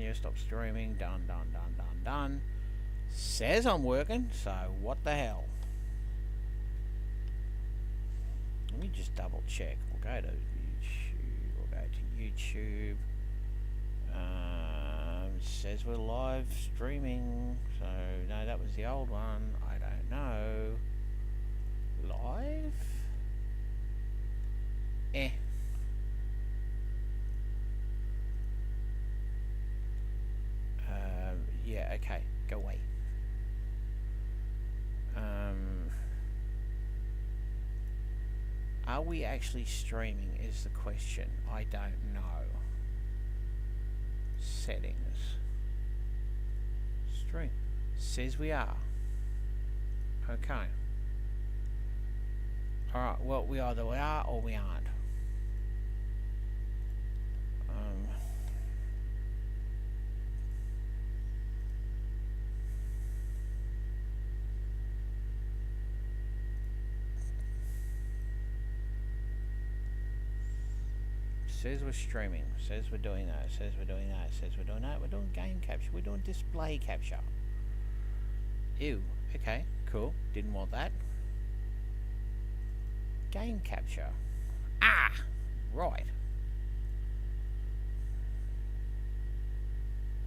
continue, stop streaming, done. Says I'm working, so what the hell? Let me just double check. We'll go to YouTube. Says we're live streaming, so no, that was the old one. I don't know. Live? Yeah, okay, go away. Are we actually streaming is the question. I don't know. Settings. Stream. Says we are. Okay. Alright, well, we either are or we aren't. Says we're streaming, says we're doing that, says we're doing that, says we're doing that, we're doing game capture, we're doing display capture. Ew, okay, cool, didn't want that. Game capture. Ah, right.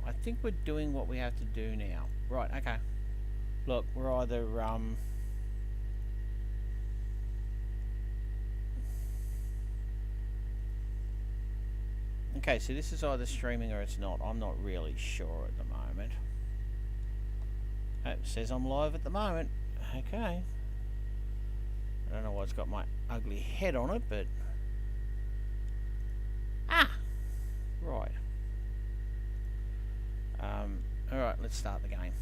I think we're doing what we have to do now. Right, okay. Look, we're either, okay, so this is either streaming or it's not. I'm not really sure at the moment. It says I'm live at the moment. Okay. I don't know why it's got my ugly head on it, but... Ah! Right. Alright, let's start the game.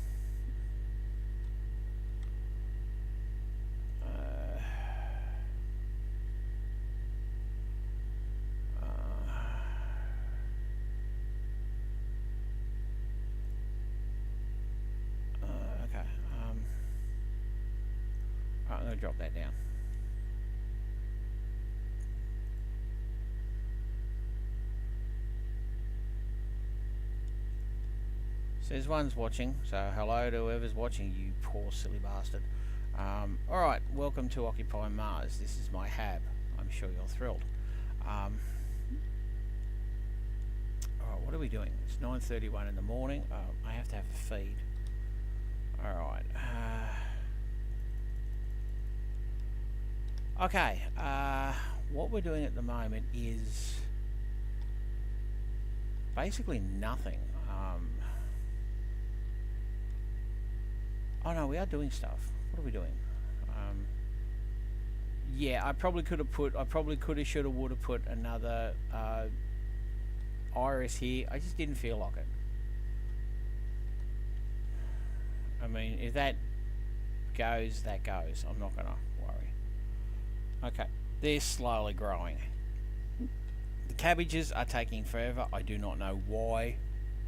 Okay. I'm going to drop that down. Says one's watching, so hello to whoever's watching, you poor silly bastard. Alright, welcome to Occupy Mars. This is my hab. I'm sure you're thrilled. Alright, what are we doing? It's 9:31 in the morning. I have to have a feed. Alright. Okay, what we're doing at the moment is basically nothing. Oh no, we are doing stuff. What are we doing? Yeah, I probably could have, should have, would have put another iris here. I just didn't feel like it. I mean, if that goes, that goes. I'm not gonna worry. Okay, they're slowly growing. The cabbages are taking forever. I do not know why.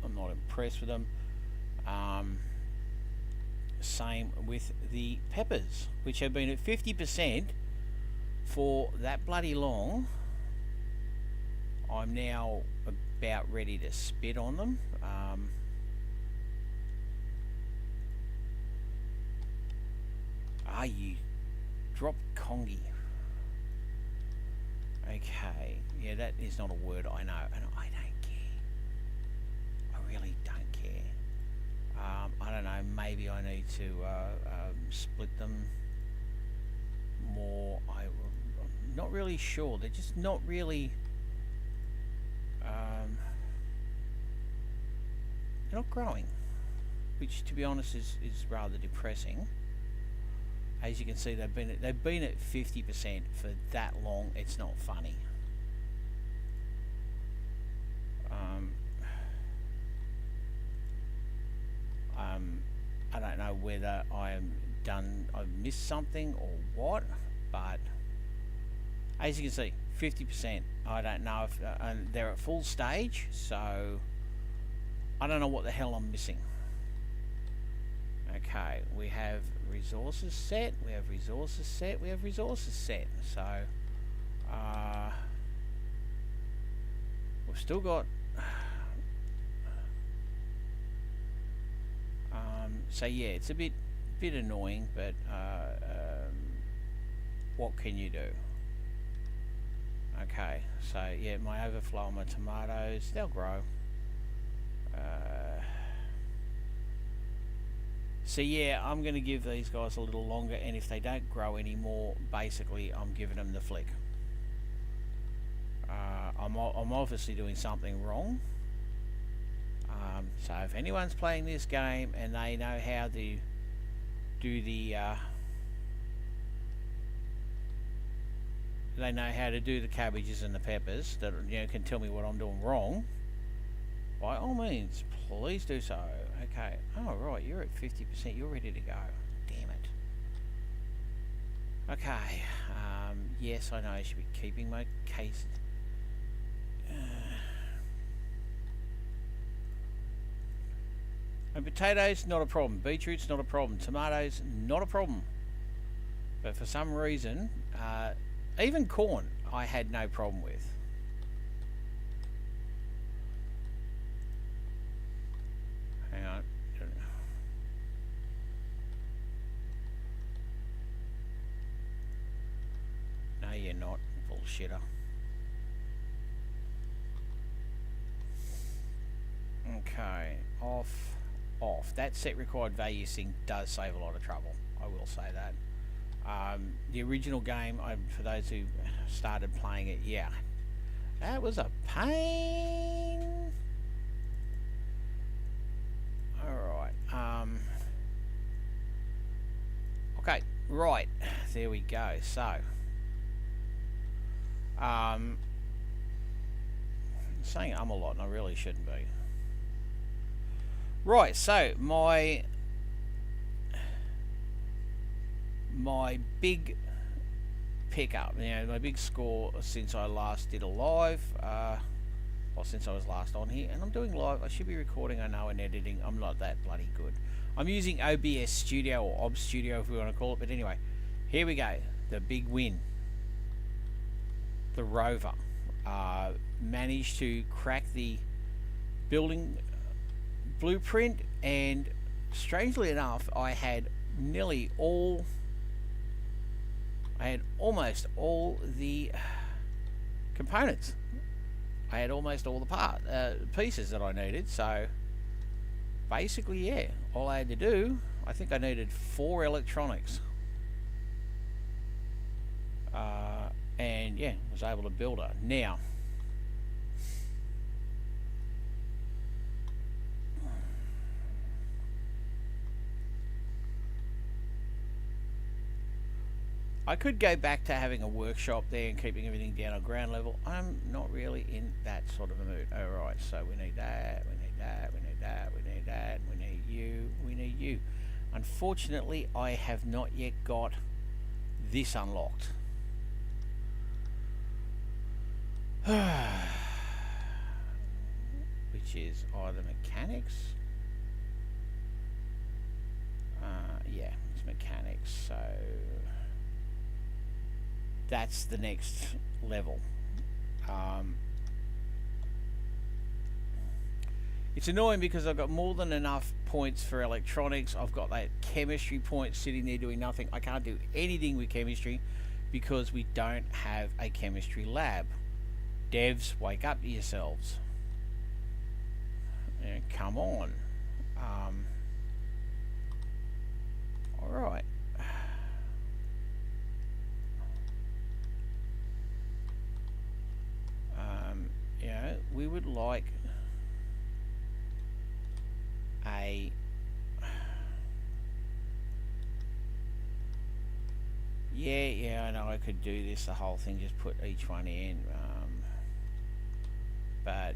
I'm not impressed with them. Same with the peppers, which have been at 50% for that bloody long. I'm now about ready to spit on them. You dropped congy. Okay, yeah, that is not a word I know, and I don't care. I really don't care. I don't know, maybe I need to split them more. I'm not really sure. They're just not really... they're not growing, which to be honest is rather depressing. As you can see, they've been at 50% for that long. It's not funny. I don't know whether I've missed something or what, but as you can see, 50%. I don't know if they're at full stage, so I don't know what the hell I'm missing. Okay, we have resources set, we have resources set, we have resources set. So we've still got So yeah, it's a bit annoying, but what can you do? Okay, so yeah, my overflow on my tomatoes, they'll grow. So yeah, I'm going to give these guys a little longer, and if they don't grow anymore, basically I'm giving them the flick. I'm obviously doing something wrong. So if anyone's playing this game and they know how to do the cabbages and the peppers, that can tell me what I'm doing wrong, by all means, please do so. Okay. Oh right, you're at 50%. You're ready to go. Damn it. Okay. Yes, I know I should be keeping my case. And potatoes, not a problem. Beetroot's not a problem. Tomatoes, not a problem. But for some reason, even corn, I had no problem with. Hang on. No, you're not. Bullshitter. Okay. Off. That set required values thing does save a lot of trouble. I will say that. The original game, for those who started playing it, yeah, that was a pain. Alright. Okay, right. There we go. So, I'm saying a lot, and I really shouldn't be. Right, so my big pickup, my big score since I last did a live, or since I was last on here, and I'm doing live. I should be recording, I know, and editing. I'm not that bloody good. I'm using OBS Studio, or OBS Studio if we want to call it, but anyway, here we go. The big win. The Rover managed to crack the building blueprint, and strangely enough, I had almost all the components. I had almost all the pieces that I needed. So basically, yeah, all I had to do, I think I needed 4 electronics, and yeah, was able to build her. Now, I could go back to having a workshop there and keeping everything down on ground level. I'm not really in that sort of a mood. Alright, so we need that, we need that, we need that, we need that, we need you, we need you. Unfortunately, I have not yet got this unlocked. Which is either mechanics. Yeah, it's mechanics, so that's the next level. It's annoying because I've got more than enough points for electronics. I've got that chemistry point sitting there doing nothing. I can't do anything with chemistry because we don't have a chemistry lab. Devs, wake up to yourselves. Come on. Alright. We would like a yeah, I know I could do this, the whole thing, just put each one in, but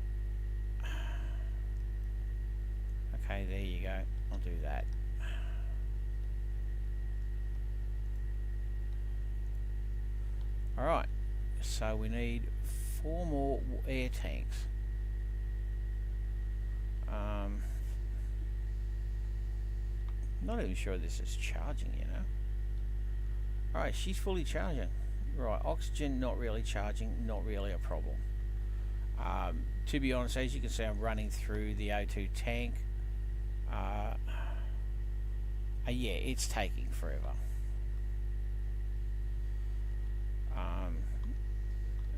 okay, there you go, I'll do that. Alright, so we need 4 more air tanks. Not even sure this is charging, Alright, she's fully charging. Right, oxygen not really charging, not really a problem. To be honest, as you can see, I'm running through the O2 tank. Yeah, it's taking forever.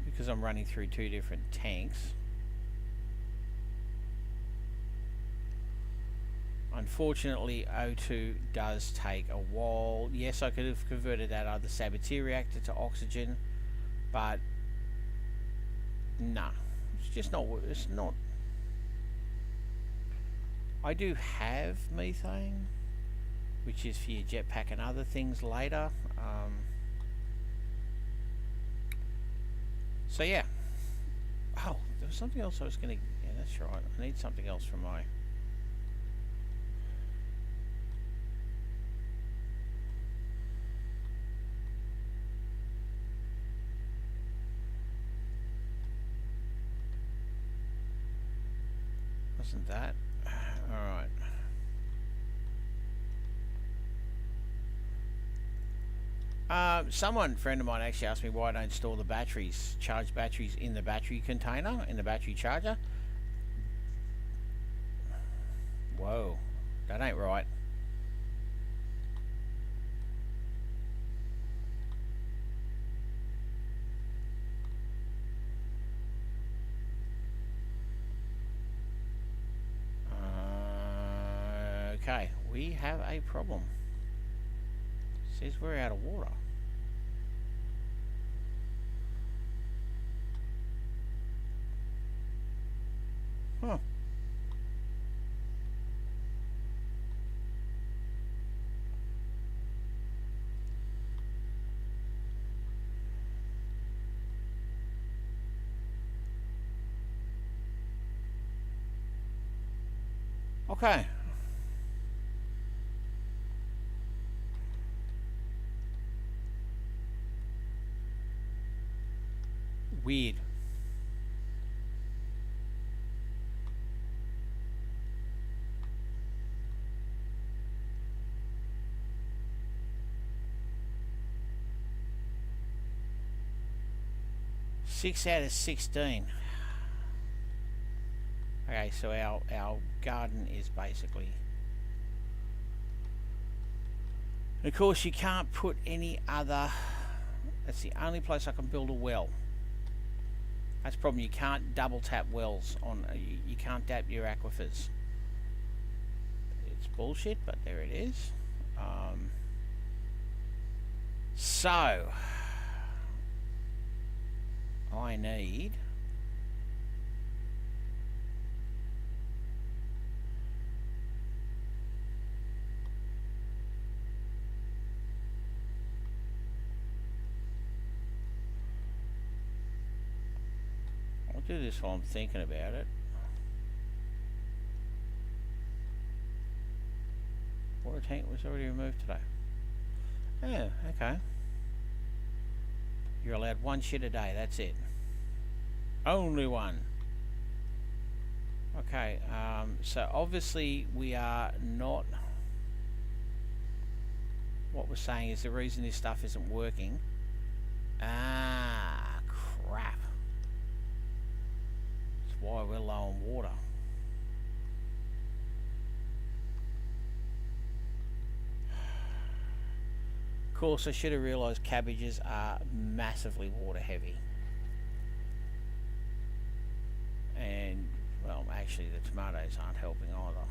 Because I'm running through two different tanks. Unfortunately, O2 does take a while. Yes, I could have converted that other Sabatier reactor to oxygen, but no, it's just not. It's not. I do have methane, which is for your jetpack and other things later. So yeah. Oh, there was something else I was going to... Yeah, that's right. I need something else from my... Wasn't that? Alright. Friend of mine actually asked me why I don't store the batteries, charge batteries in the battery container, in the battery charger. Whoa, that ain't right. Okay, we have a problem. Says we're out of water. Huh. Okay. Weird. Six out of 16. Okay, so our garden is basically... And of course you can't put any other... That's the only place I can build a well. That's the problem. You can't double tap wells on... You can't tap your aquifers. It's bullshit, but there it is. So... I need... I'll do this while I'm thinking about it. Water tank was already removed today. Yeah, okay. You're allowed one shit a day, that's it. Only one. Okay, so obviously we are not... What we're saying is the reason this stuff isn't working... Ah, crap. That's why we're low on water. Of course, I should have realised cabbages are massively water heavy. And, well, actually the tomatoes aren't helping either.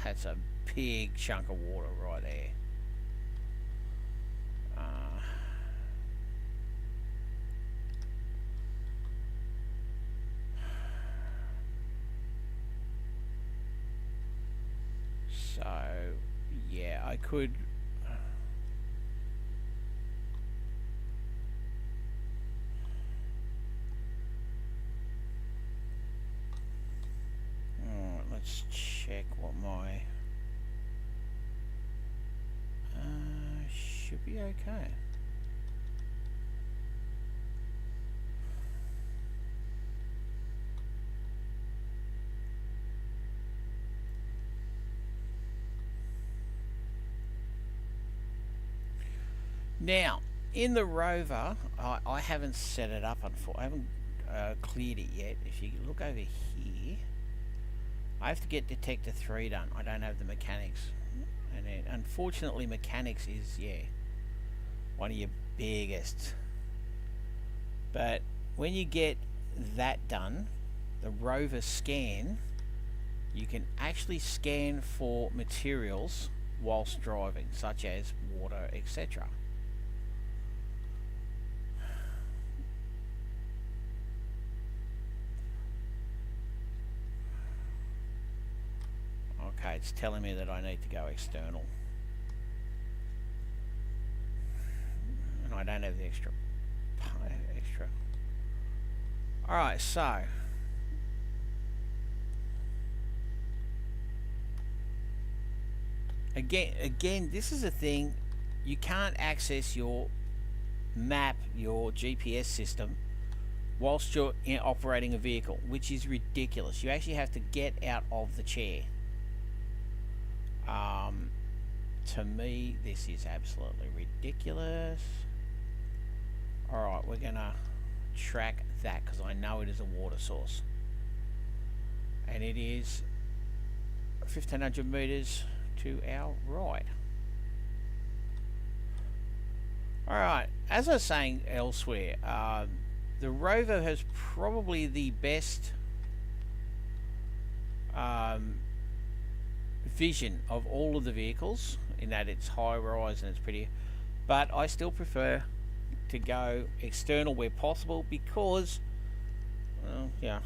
That's a big chunk of water right there. So, yeah, I could... Let's check what my... should be okay. Now, in the rover, I haven't set it up, I haven't cleared it yet. If you look over here, I have to get detector 3 done. I don't have the mechanics. And And then, unfortunately, mechanics is, yeah, one of your biggest. But when you get that done, the rover scan, you can actually scan for materials whilst driving, such as water, etc. Okay, it's telling me that I need to go external. And I don't have the extra. Alright, so again, this is a thing, you can't access your map, your GPS system, whilst you're operating a vehicle, which is ridiculous. You actually have to get out of the chair. To me, this is absolutely ridiculous. Alright, we're gonna track that because I know it is a water source. And it is 1500 meters to our right. Alright, as I was saying elsewhere, the rover has probably the best vision of all of the vehicles, in that it's high rise and it's pretty, but I still prefer to go external where possible because, well, yeah.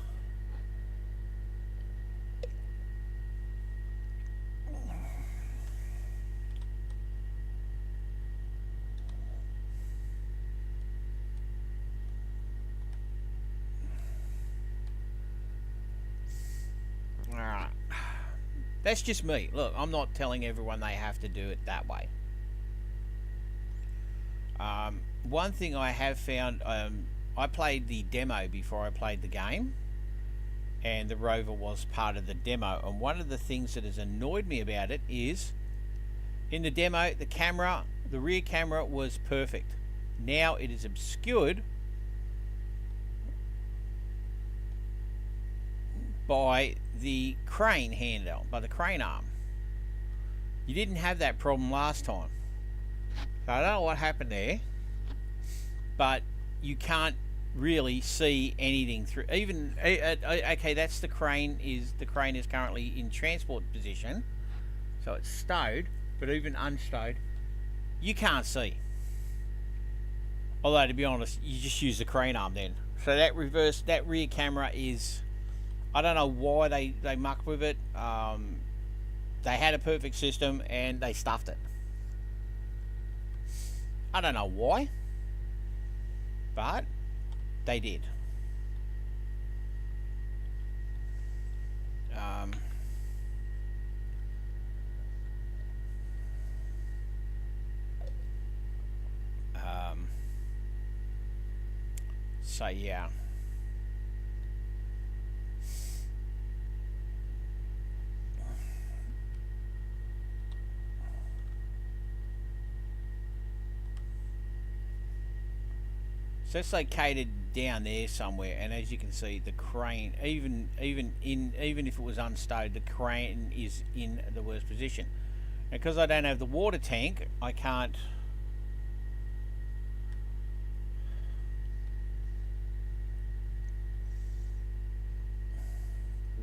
Alright. That's just me. Look, I'm not telling everyone they have to do it that way. One thing I have found, I played the demo before I played the game, and the rover was part of the demo, and one of the things that has annoyed me about it is, in the demo, the rear camera was perfect. Now it is obscured by the crane handle, by the crane arm. You didn't have that problem last time. So I don't know what happened there, but you can't really see anything through. Even okay, that's the crane is currently in transport position, so it's stowed. But even unstowed, you can't see. Although, to be honest, you just use the crane arm then. So that rear camera is, I don't know why they mucked with it. They had a perfect system and they stuffed it. I don't know why, but they did. So yeah. So it's located down there somewhere, and as you can see, the crane, even if it was unstowed, the crane is in the worst position. And because I don't have the water tank, I can't.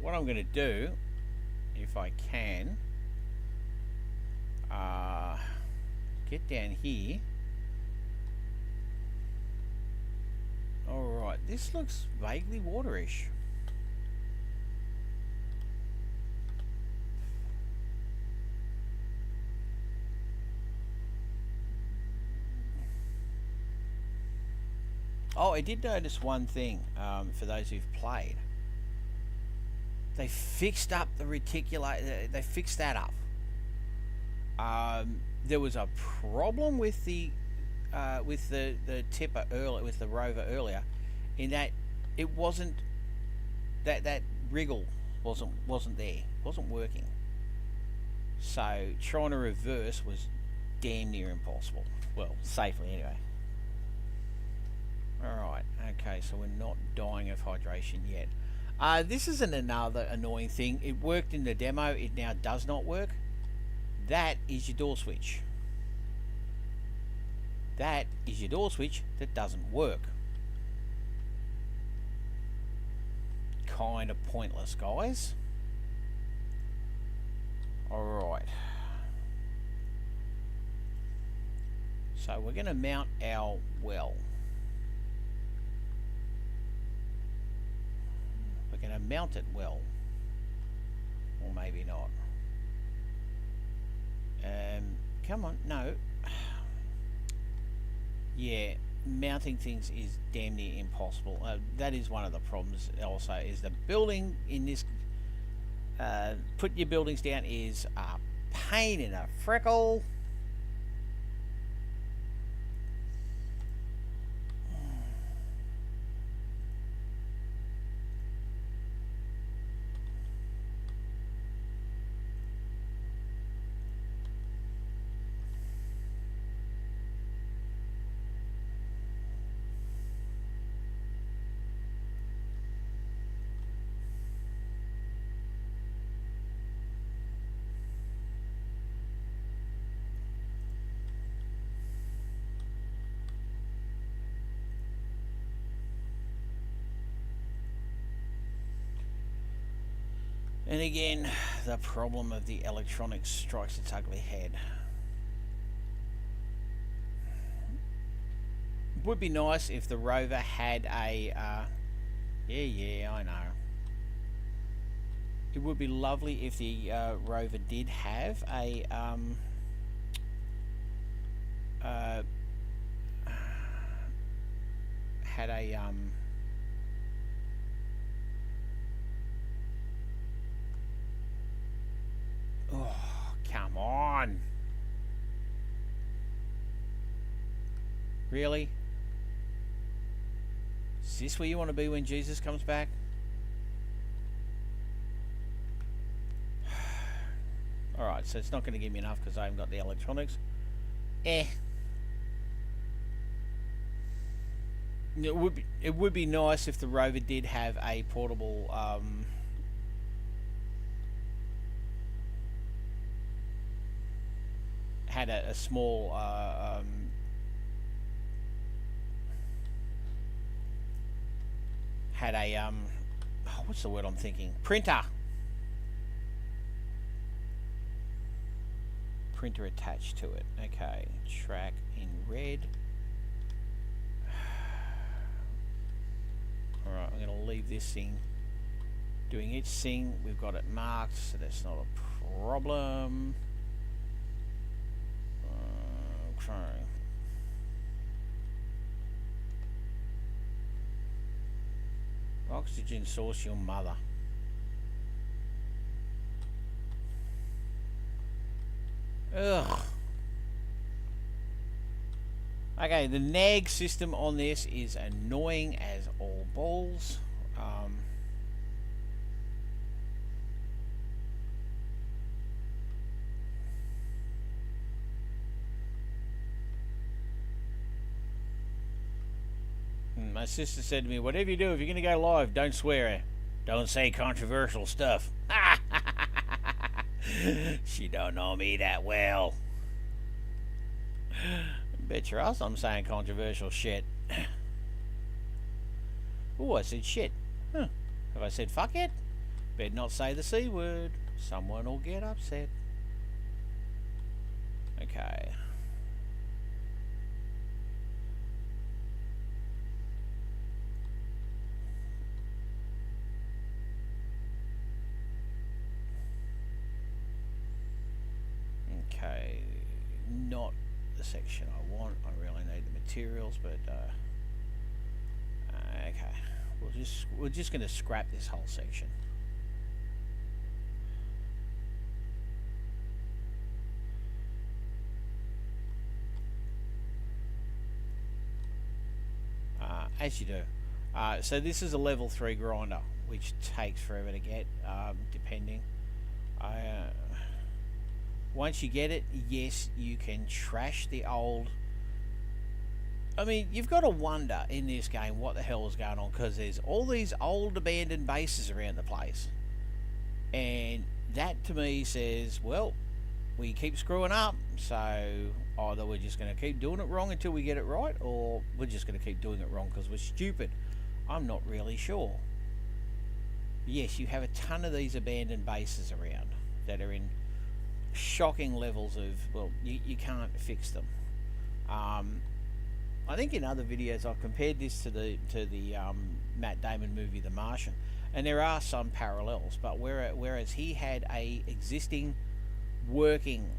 What I'm going to do, if I can, get down here. Alright, this looks vaguely waterish. Oh, I did notice one thing, for those who've played. They fixed up the reticulator, they fixed that up. There was a problem with the tipper earlier, with the rover earlier, in that it wasn't, that wriggle wasn't there, wasn't working. So trying to reverse was damn near impossible. Well, safely anyway. Alright, okay, so we're not dying of hydration yet. This isn't another annoying thing. It worked in the demo, it now does not work. That is your door switch. That is your door switch that doesn't work. Kind of pointless, guys. Alright. So we're going to mount our well. We're going to mount it well. Or maybe not. Come on, no. Yeah, mounting things is damn near impossible. That is one of the problems also, is the building in this, put your buildings down is a pain in a freckle. And again, the problem of the electronics strikes its ugly head. It would be nice if the Rover had a, yeah, I know. It would be lovely if the Rover did have a, had a, oh, come on. Really? Is this where you want to be when Jesus comes back? Alright, so it's not going to give me enough because I haven't got the electronics. It would be nice if the Rover did have a portable had a small had a oh, what's the word I'm thinking? Printer attached to it. Okay, track in red. Alright, I'm going to leave this thing doing its thing. We've got it marked, so that's not a problem. Okay. Oxygen source, your mother. Ugh. Okay, the nag system on this is annoying as all balls. My sister said to me, whatever you do, if you're going to go live, don't swear. Don't say controversial stuff. She don't know me that well. Bet your ass I'm saying controversial shit. Oh, I said shit. Huh. Have I said fuck yet? Better not say the C word. Someone will get upset. Okay. Okay, not the section I want. I really need the materials, but okay, we're just going to scrap this whole section. As you do. So this is a level 3 grinder, which takes forever to get, depending. Once you get it, yes, you can trash the old. I mean, you've got to wonder in this game what the hell is going on, because there's all these old abandoned bases around the place. And that to me says, well, we keep screwing up. So either we're just going to keep doing it wrong until we get it right, or we're just going to keep doing it wrong because we're stupid. I'm not really sure. Yes, you have a ton of these abandoned bases around that are in shocking levels of, well, you can't fix them. I think in other videos I've compared this to the Matt Damon movie The Martian, and there are some parallels. But whereas he had a existing working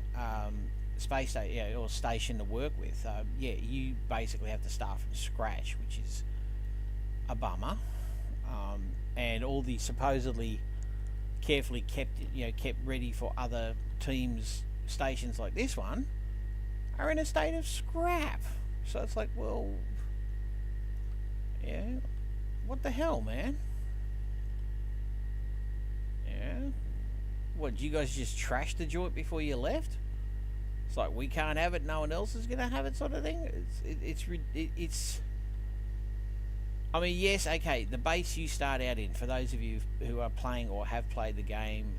space station, or station to work with, you basically have to start from scratch, which is a bummer. And all the supposedly carefully kept ready for other teams stations like this one are in a state of scrap. So it's like, well, yeah, what the hell, man? Yeah, what, you guys just trash the joint before you left? It's like, we can't have it, no one else is gonna have it, sort of thing. It's I mean, yes, okay, the base you start out in, for those of you who are playing or have played the game,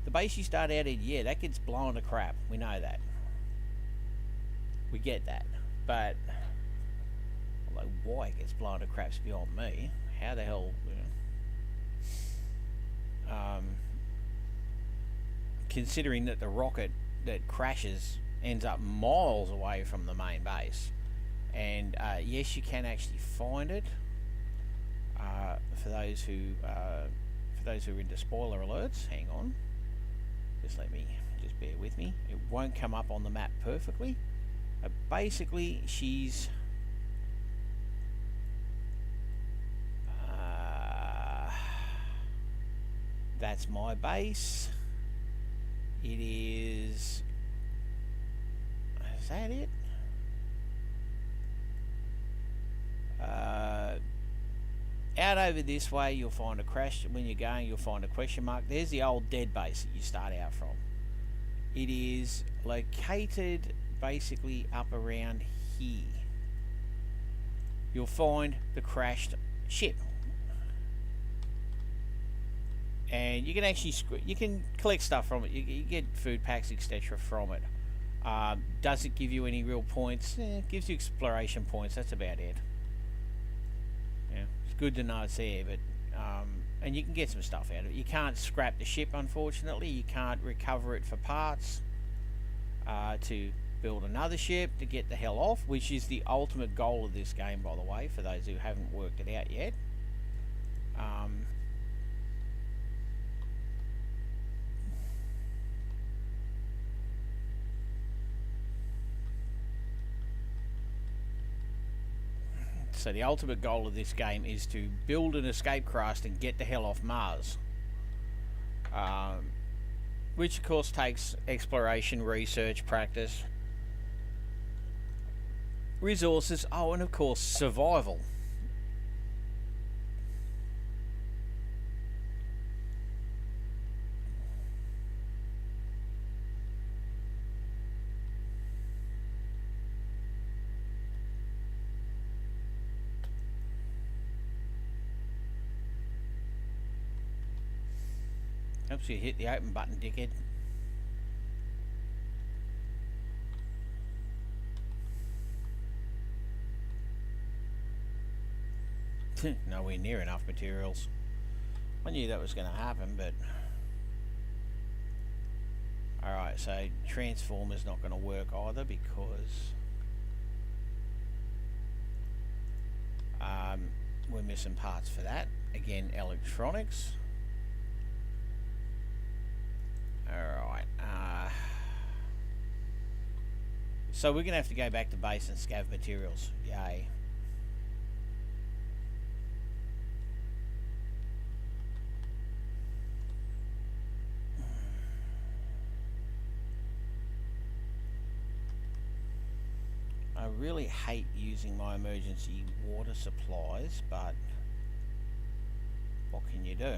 the base you start out in, yeah, that gets blown to crap. We know that. We get that. But, although why it gets blown to crap's beyond me. How the hell, considering that the rocket that crashes ends up miles away from the main base. And yes, you can actually find it. For those who are into spoiler alerts, hang on. Just bear with me. It won't come up on the map perfectly. Basically, she's that's my base. It is. Is that it? Out over this way, you'll find a crash. When you're going, you'll find a question mark. There's the old dead base that you start out from. It is located basically up around here. You'll find the crashed ship, and you can actually collect stuff from it. You get food packs, etc. from it. Does it give you any real points? It gives you exploration points. That's about it. Yeah, it's good to know it's there, but and you can get some stuff out of it. You can't scrap the ship, unfortunately. You can't recover it for parts to build another ship to get the hell off, which is the ultimate goal of this game, by the way, for those who haven't worked it out yet. So the ultimate goal of this game is to build an escape craft and get the hell off Mars. Which of course takes exploration, research, practice, resources, and of course survival. Helps you hit the open button, dickhead. Nowhere near enough materials. I knew that was going to happen, but... Alright, so transformer's not going to work either because... we're missing parts for that. Again, electronics. Alright, so we're going to have to go back to base and scav materials. Yay. I really hate using my emergency water supplies, but what can you do?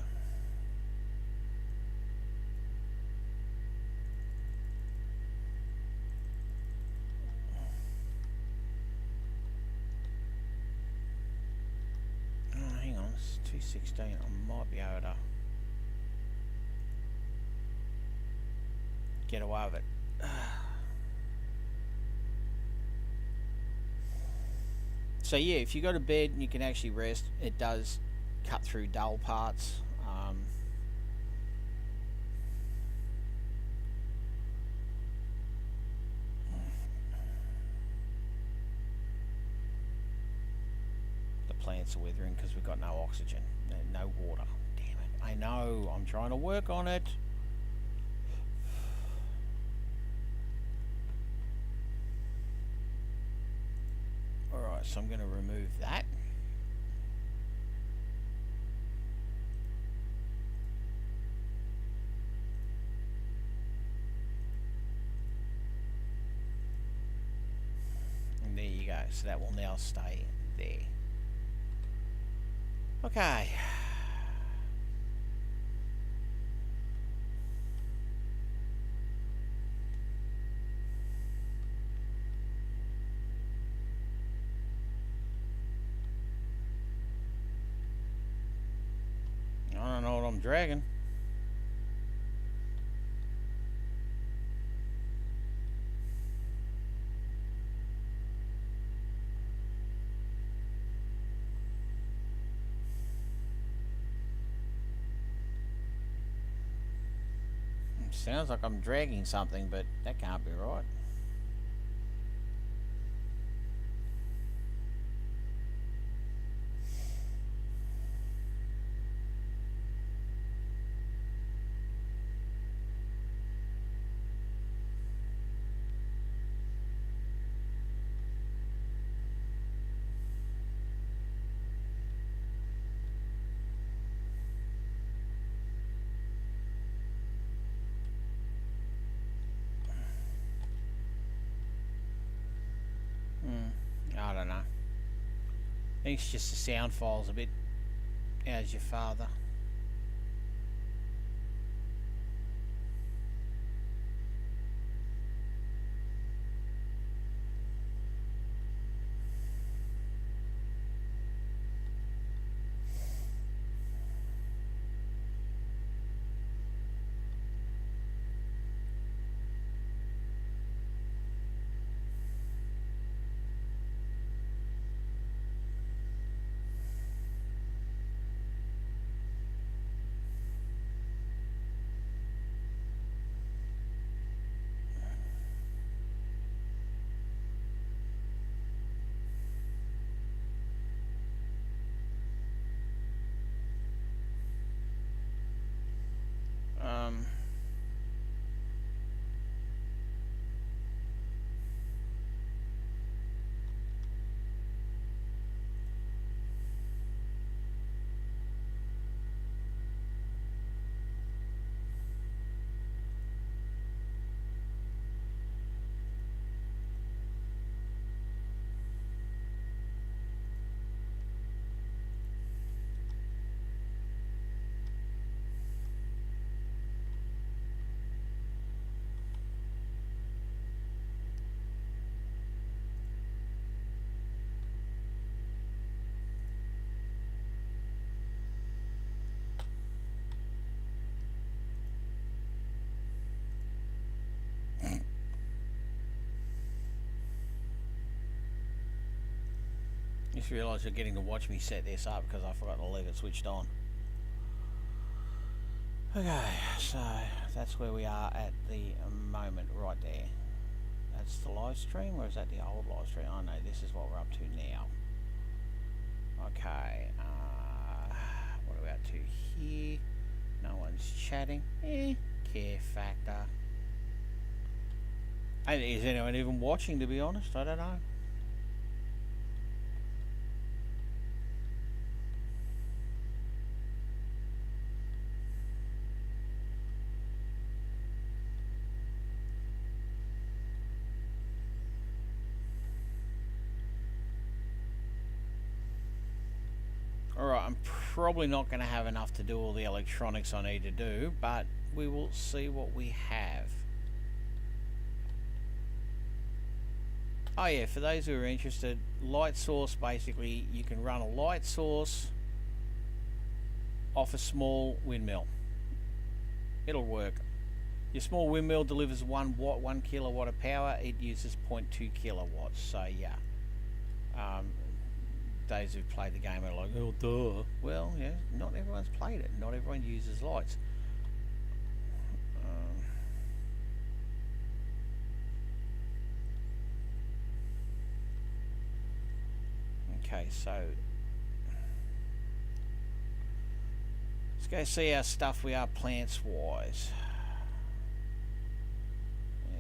Hang on, it's 216. I might be able to get away with it. So yeah, if you go to bed and you can actually rest, it does cut through dull parts. The plants are withering because we've got no oxygen, no water. Damn it! I know. I'm trying to work on it. Alright, so I'm going to remove that. And there you go. So that will now stay there. Okay. I don't know what I'm dragging. Sounds like I'm dragging something, but that can't be right. I don't know. I think it's just the sound file's a bit as your father. Um, Just realised you're getting to watch me set this up because I forgot to leave it switched on. Okay, so that's where we are at the moment right there. That's the live stream, or is that the old live stream? Oh no, this is what we're up to now. Okay, what are we up to here? No one's chatting. Care factor. And is anyone even watching, to be honest? I don't know. Alright, I'm probably not going to have enough to do all the electronics I need to do, but we will see what we have. Oh yeah, for those who are interested, light source, basically you can run a light source off a small windmill. It'll work. Your small windmill delivers 1 watt, 1 kilowatt of power. It uses 0.2 kilowatts. So yeah, those who play the game are like, oh duh. Well, yeah, not everyone's played it. Not everyone uses lights. Okay, so let's go see how stuff we are plants wise.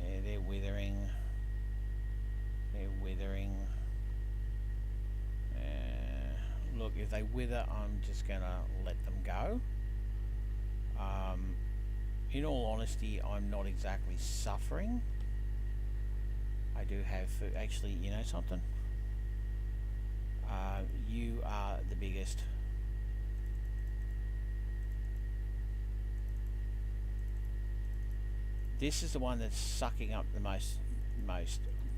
Yeah, they're withering. They're withering. Look, if they wither, I'm just gonna let them go. In all honesty, I'm not exactly suffering. I do have food. Actually, you know something? You are the biggest. This is the one that's sucking up the most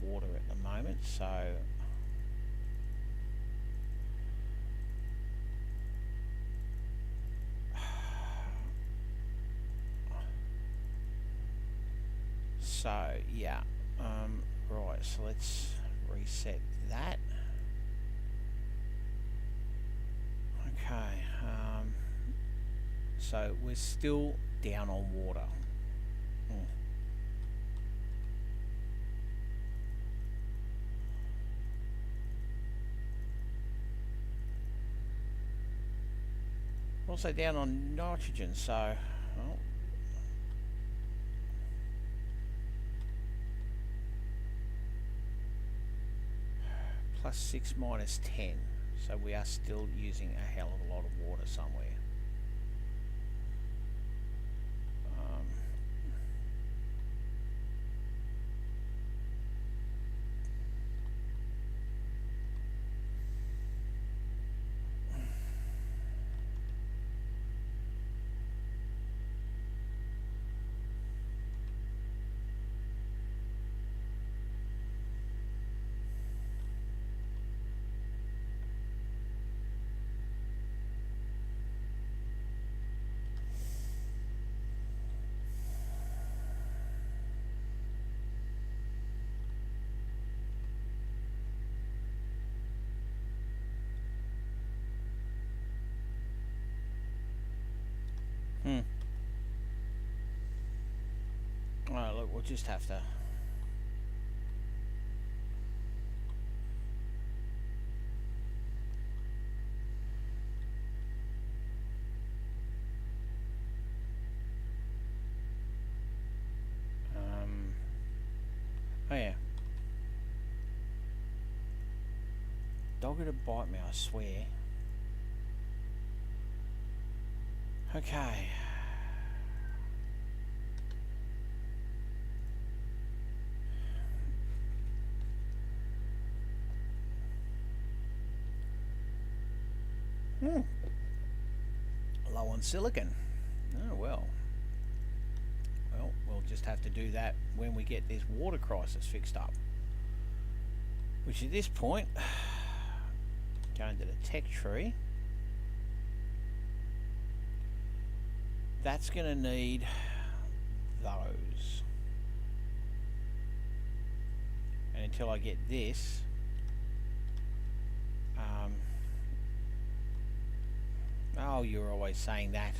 water at the moment, so yeah, right, so let's reset that. Okay, so we're still down on water. Also down on nitrogen, so well, +6 -10, so we are still using a hell of a lot of water somewhere. Alright, look, we'll just have to oh yeah. Dog to bite me, I swear. Okay. Low on silicon. Oh well. Well, we'll just have to do that when we get this water crisis fixed up. Which at this point, going to the tech tree, that's going to need those. And until I get this, oh, you're always saying that.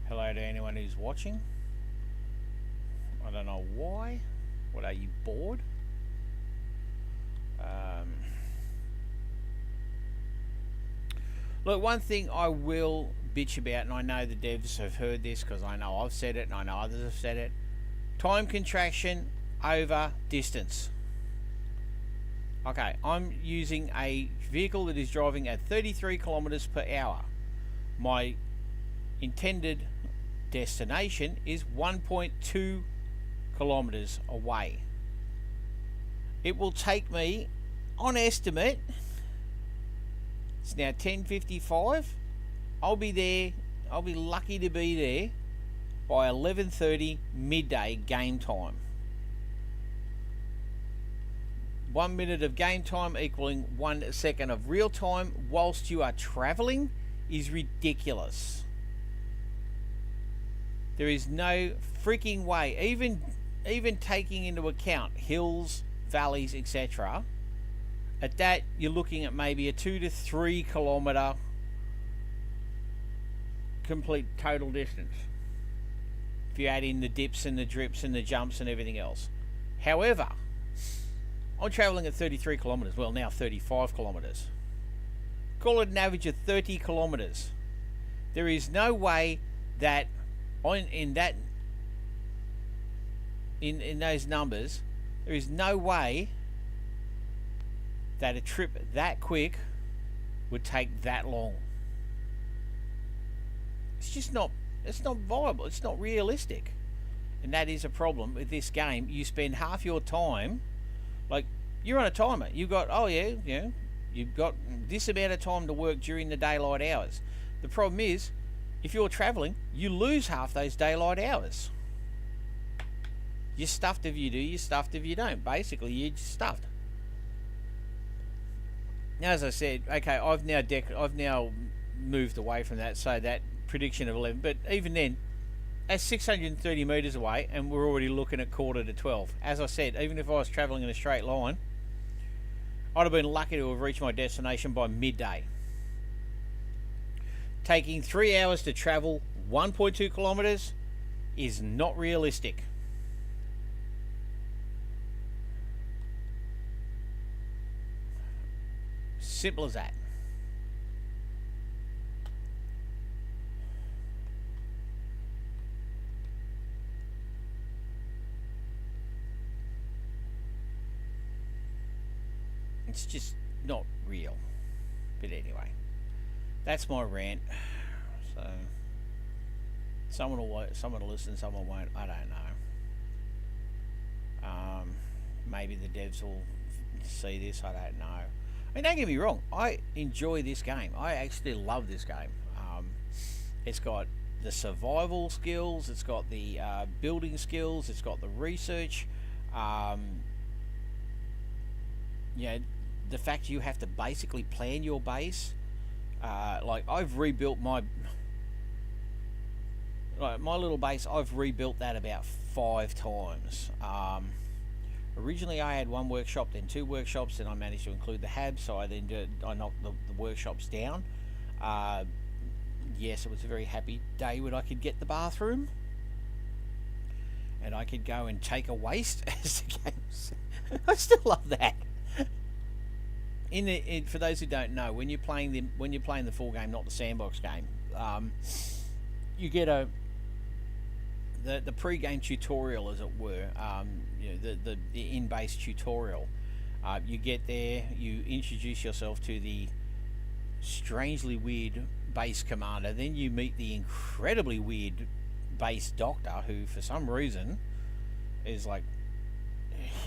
Hello to anyone who's watching. I don't know why. What, are you bored? Look, one thing I will bitch about, and I know the devs have heard this because I know I've said it and I know others have said it. Time contraction over distance. Okay, I'm using a vehicle that is driving at 33 kilometers per hour. My intended destination is 1.2 kilometers away. it will take me, on estimate, it's now 10:55. I'll be there. I'll be lucky to be there by 11:30 midday game time. 1 minute of game time equaling 1 second of real time whilst you are travelling is ridiculous. There is no freaking way, even taking into account hills, valleys, etc. At that, you're looking at maybe a 2 to 3 kilometre complete total distance, if you add in the dips and the drips and the jumps and everything else. However, I'm travelling at 33 kilometres, well now 35 kilometres. Call it an average of 30 kilometres. There is no way that in those numbers, there is no way that a trip that quick would take that long. It's just not, it's not viable, it's not realistic. And that is a problem with this game. You spend half your time, like, you're on a timer. You've got, you've got this amount of time to work during the daylight hours. The problem is, if you're travelling, you lose half those daylight hours. You're stuffed if you do, you're stuffed if you don't. Basically, you're just stuffed. Now, as I said, okay, I've now moved away from that, so that prediction of 11, but even then, that's 630 metres away, and we're already looking at quarter to 12. As I said, even if I was travelling in a straight line, I'd have been lucky to have reached my destination by midday. Taking 3 hours to travel 1.2 kilometres is not realistic. Simple as that. It's just not real. But anyway, that's my rant. So someone will listen, someone won't. I don't know. Maybe the devs will see this. I don't know. I mean, don't get me wrong. I enjoy this game. I actually love this game. It's got the survival skills. It's got the building skills. It's got the research. The fact you have to basically plan your base. Like, I've rebuilt my little base. I've rebuilt that about 5 times. Originally I had 1 workshop, then 2 workshops, then I managed to include the hab, so I knocked the workshops down. Yes, it was a very happy day when I could get the bathroom and I could go and take a waste as the game. I still love that. For those who don't know, when you're playing the full game, not the sandbox game, you get the pre-game tutorial, as it were, the in-base tutorial. You get there, you introduce yourself to the strangely weird base commander, then you meet the incredibly weird base doctor, who for some reason is like,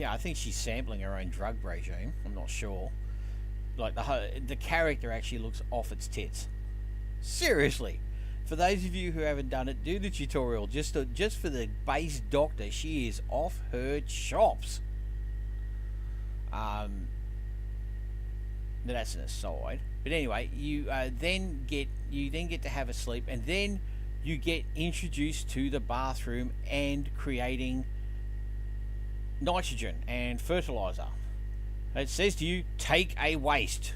I think she's sampling her own drug regime. I'm not sure. Like, the character actually looks off its tits. Seriously. For those of you who haven't done it, do the tutorial. Just for the base doctor, she is off her chops. But that's an aside. But anyway, you then get to have a sleep, and then you get introduced to the bathroom and creating nitrogen and fertilizer. It says to you, take a waste.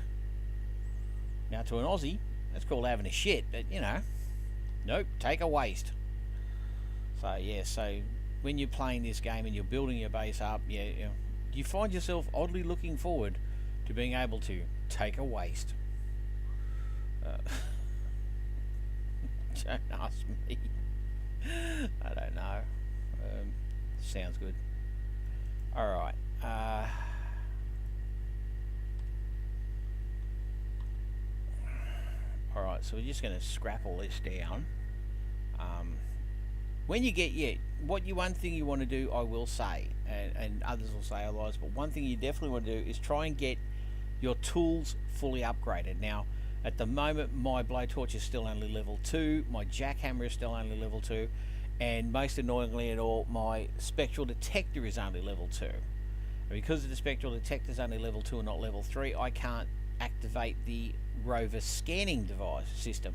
Now, to an Aussie, that's called having a shit, but nope, take a waste. So yeah, so when you're playing this game and you're building your base up, you find yourself oddly looking forward to being able to take a waste. Don't ask me. I don't know. Sounds good. Alright. Alright, so we're just going to scrap all this down. when you get one thing you want to do, I will say, and others will say otherwise, but one thing you definitely want to do is try and get your tools fully upgraded. Now, at the moment, my blowtorch is still only level 2, my jackhammer is still only level 2, and most annoyingly at all, my spectral detector is only level 2. And because the spectral detector is only level 2 and not level 3, I can't activate the rover scanning device system,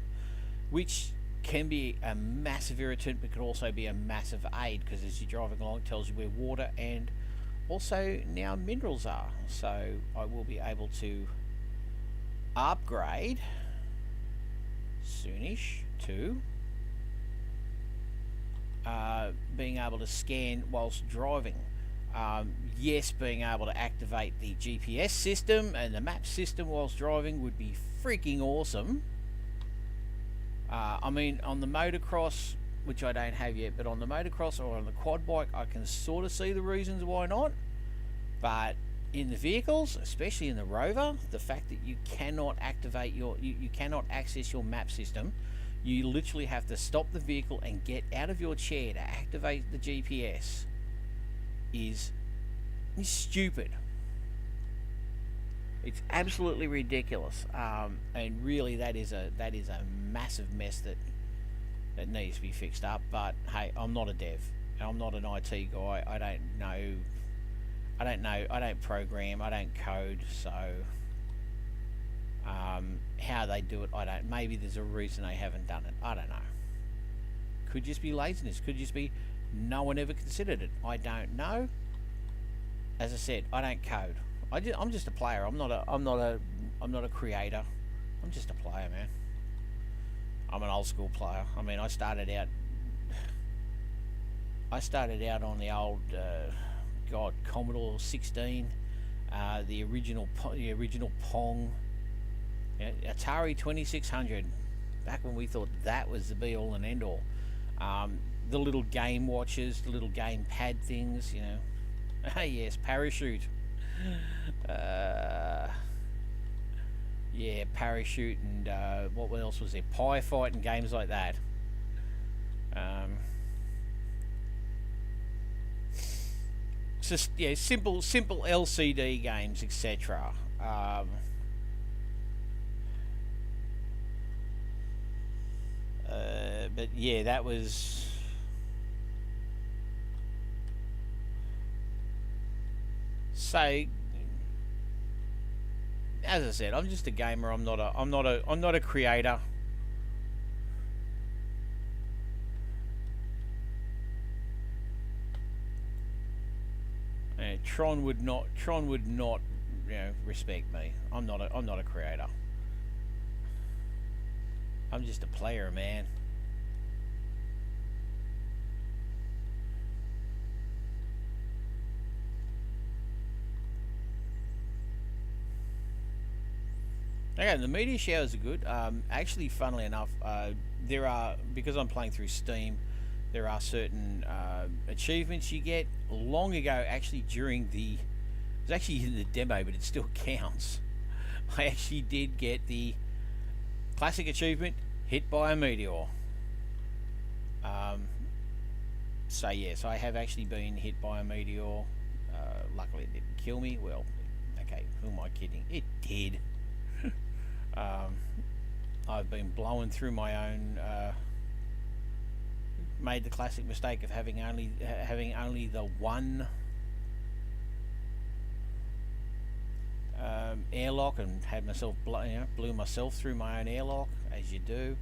which can be a massive irritant, but could also be a massive aid, because as you're driving along, it tells you where water and also now minerals are. So I will be able to upgrade soonish to being able to scan whilst driving. Yes, being able to activate the GPS system and the map system whilst driving would be freaking awesome. I mean, on the motocross, which I don't have yet, but on the motocross or on the quad bike, I can sort of see the reasons why not. But in the vehicles, especially in the Rover, the fact that you cannot activate you cannot access your map system, you literally have to stop the vehicle and get out of your chair to activate the GPS is stupid. It's absolutely ridiculous, and really that is a massive mess that needs to be fixed up. But hey, I'm not a dev, I'm not an IT guy. I don't program, I don't code, so how they do it, I don't. Maybe there's a reason they haven't done it. I don't know. Could just be laziness. Could just be no one ever considered it. I don't know. As I said, I don't code. I'm just a player. I'm not a creator. I'm just a player, man. I'm an old school player. I mean, I started out on the old Commodore 16, the original Pong, Atari 2600. Back when we thought that was the be all and end all. The little game watches, the little game pad things, you know. Yes, Parachute. Yeah, Parachute, and what else was there? Pie Fight and games like that. Just simple LCD games, etc. But yeah, that was. So, as I said, I'm just a gamer. I'm not a creator. Tron would not, respect me. I'm not a creator. I'm just a player, man. Okay, the meteor showers are good. Actually, funnily enough, there are, because I'm playing through Steam, there are certain achievements you get. Long ago, actually during the, it was actually in the demo, but it still counts. I actually did get the classic achievement, hit by a meteor. So yes, I have actually been hit by a meteor. Luckily it didn't kill me. Well, okay, who am I kidding? It did. I've been blowing through my own, made the classic mistake of having only the one airlock, and had myself blew myself through my own airlock, as you do.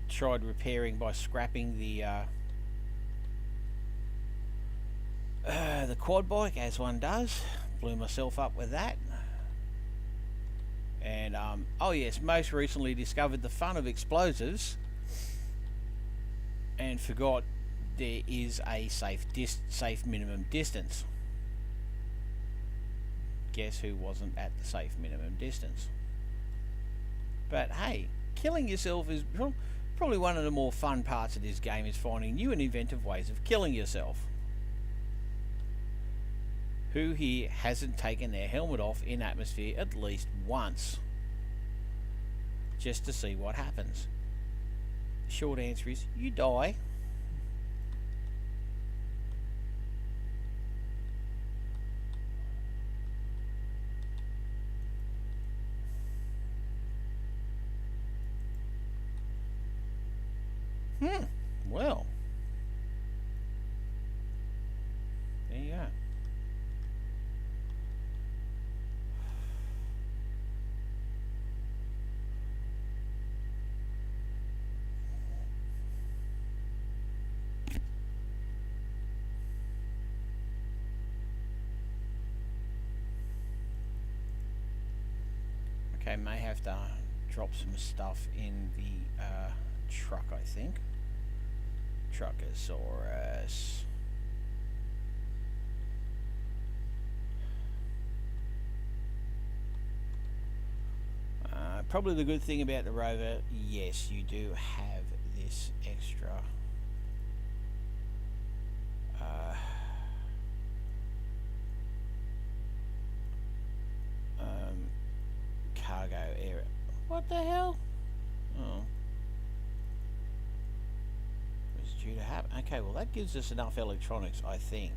Tried repairing by scrapping the quad bike, as one does. Blew myself up with that. And oh yes, most recently discovered the fun of explosives and forgot there is a safe minimum distance. Guess who wasn't at the safe minimum distance? But hey, killing yourself is probably one of the more fun parts of this game, is finding new and inventive ways of killing yourself. Who here hasn't taken their helmet off in atmosphere at least once, just to see what happens? short answer is you die. Well, there you go. Okay, may have to drop some stuff in the truck, I think. Truckosaurus. Probably the good thing about the rover, yes, you do have this extra cargo area. What the hell? Oh. Was due to happen. Okay, well that gives us enough electronics, I think.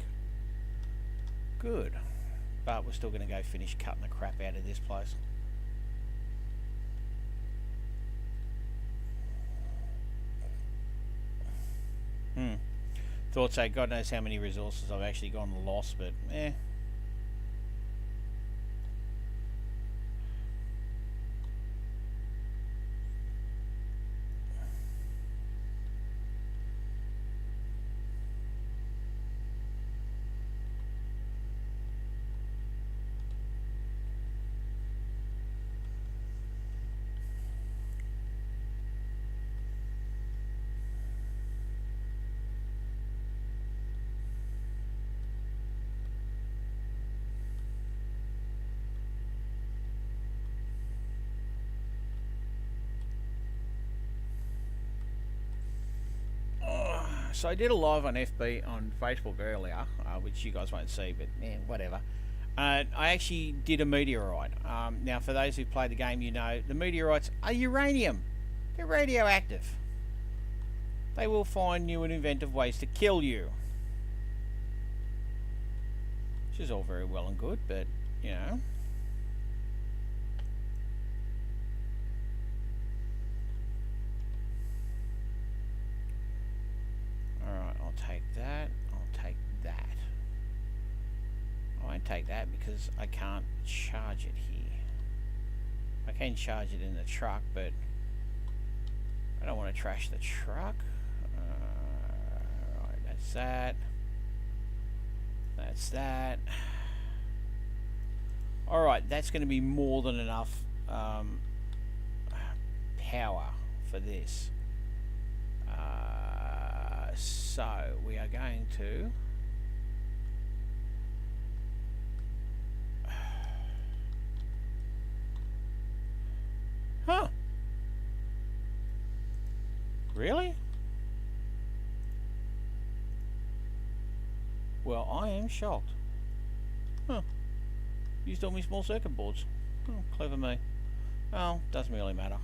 Good. But we're still going to go finish cutting the crap out of this place. Thought so. God knows how many resources I've actually gone lost, but eh. So I did a live on FB on Facebook earlier, which you guys won't see, but man, whatever. I actually did a meteorite. Now, for those who played the game, you know the meteorites are uranium. They're radioactive. They will find new and inventive ways to kill you. Which is all very well and good, but, you know. Take that. I'll take that. I won't take that because I can't charge it here. I can charge it in the truck, but I don't want to trash the truck. Right, that's that. That's that. Alright, that's going to be more than enough power for this. So we are going to really? Well, I am shocked. Used all my small circuit boards. Clever me. Well, doesn't really matter.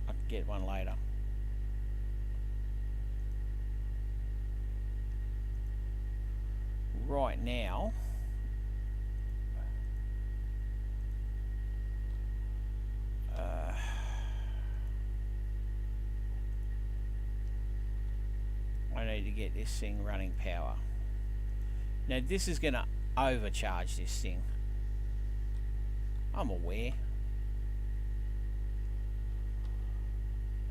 I can get one later. Right now, I need to get this thing running power. Now this is going to overcharge this thing. I'm aware.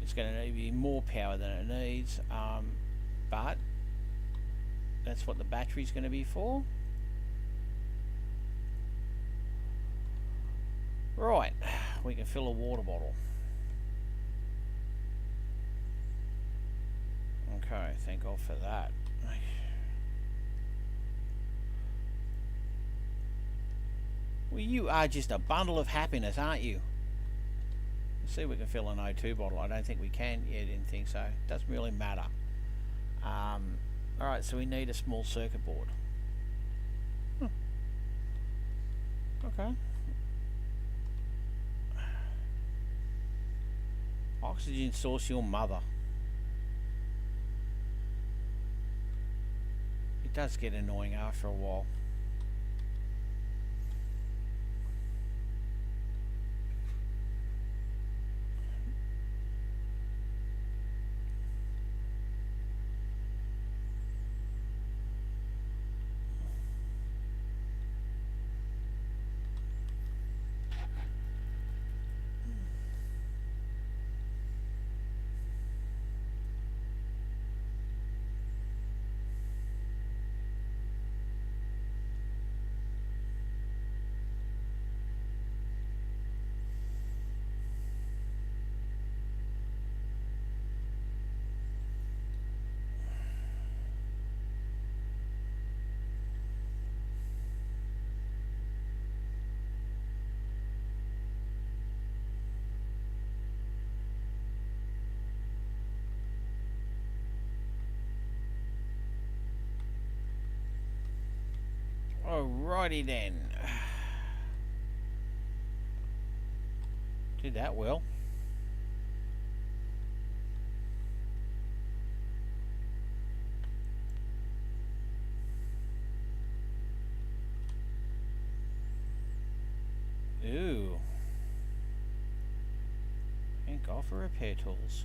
It's going to need to be more power than it needs, but that's what the battery's going to be for. Right, we can fill a water bottle. Okay, thank God for that. Well, you are just a bundle of happiness, aren't you? Let's see if we can fill an O2 bottle. I don't think we can. Yeah, didn't think so. Doesn't really matter. Alright, so we need a small circuit board. Okay. Oxygen source, your mother. does get annoying after a while. Alrighty then. Did that well. Ooh. Thank God for repair tools.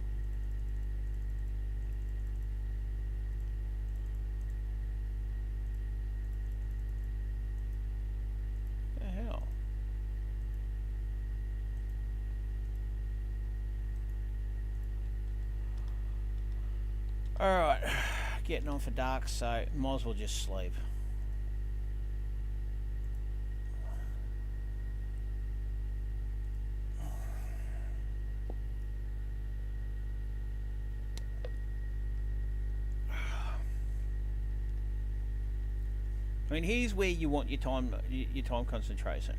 The hell? Alright. Getting on for dark, so might as well just sleep. I mean, here's where you want your time concentration.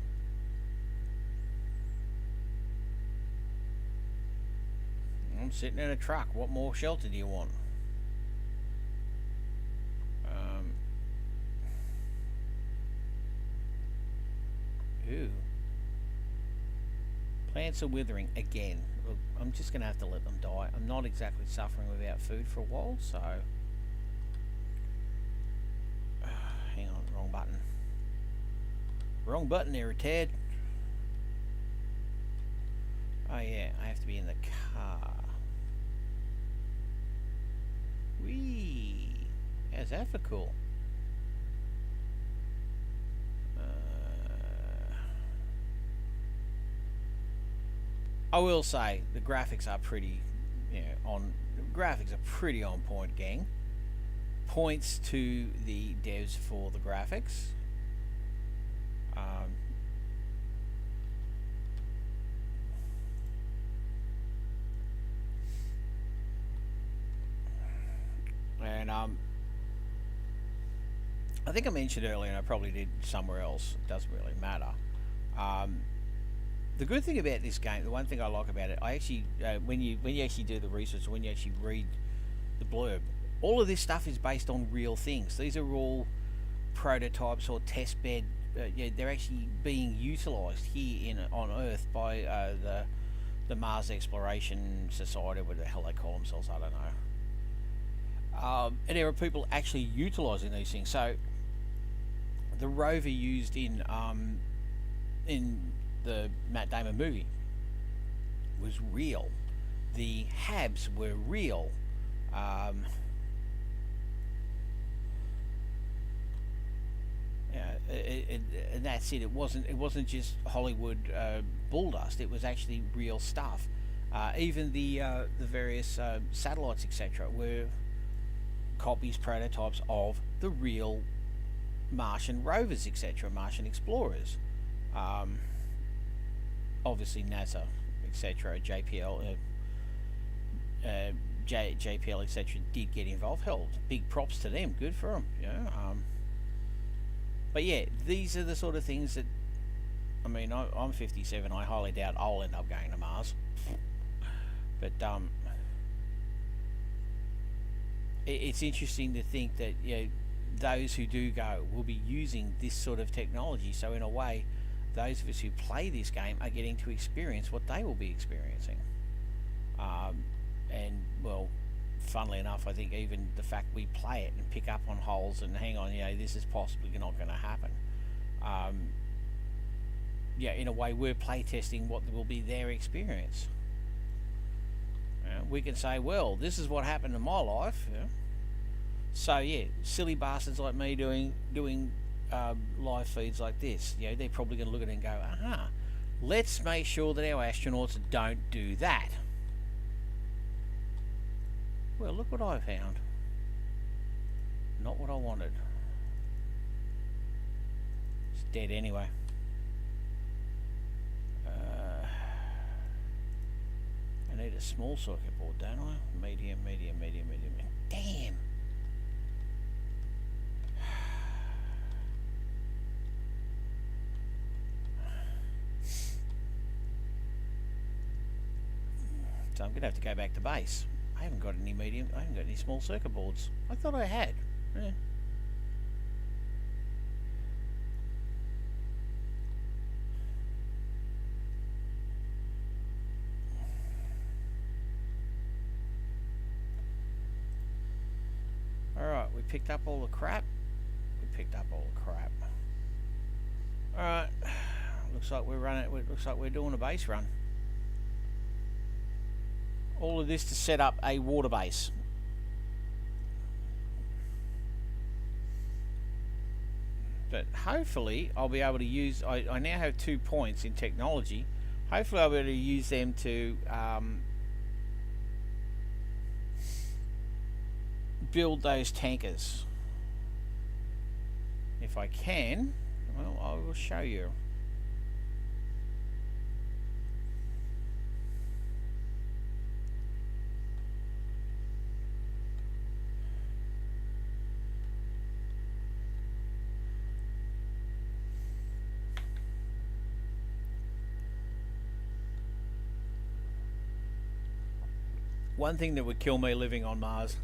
I'm sitting in a truck. What more shelter do you want? Ooh. Plants are withering again. Look, I'm just going to have to let them die. I'm not exactly suffering without food for a while, so... hang on, wrong button. Wrong button there, Ted. Oh yeah, I have to be in the car. Whee! How's that for cool? I will say the graphics are pretty, graphics are pretty on point, gang. Points to the devs for the graphics. And I think I mentioned earlier, and I probably did somewhere else. It doesn't really matter. The good thing about this game, the one thing I like about it, I actually, when you actually do the research, when you actually read the blurb, all of this stuff is based on real things. These are all prototypes or test bed. They're actually being utilised here on Earth by the Mars Exploration Society, what the hell they call themselves, I don't know. And there are people actually utilising these things. So the rover used in the Matt Damon movie was real. The HABs were real. And that's it. It wasn't just Hollywood bull dust. It was actually real stuff. Even the various satellites, etc., were copies, prototypes of the real Martian rovers, etc., Martian explorers. Obviously NASA, etc., JPL, JPL, etc., did get involved. Hell, big props to them. Good for them. But yeah, these are the sort of things that, I mean, I'm 57. I highly doubt I'll end up going to Mars. But it's interesting to think that those who do go will be using this sort of technology. So in a way, those of us who play this game are getting to experience what they will be experiencing. And well, funnily enough, I think even the fact we play it and pick up on holes and hang on, this is possibly not going to happen. In a way, we're playtesting what will be their experience. We can say, well, this is what happened in my life. So silly bastards like me doing live feeds like this, they're probably going to look at it and go, aha, let's make sure that our astronauts don't do that. Well, look what I found. Not what I wanted. It's dead anyway. I need a small circuit board, don't I? Medium. Damn! So I'm going to have to go back to base. I haven't got any medium, I haven't got any small circuit boards. I thought I had. Yeah. Alright, we picked up all the crap. Alright, looks like we're doing a base run. All of this to set up a water base. But hopefully I'll be able to use, I now have 2 points in technology. Hopefully I'll be able to use them to build those tankers. If I can, well, I will show you. One thing that would kill me living on Mars,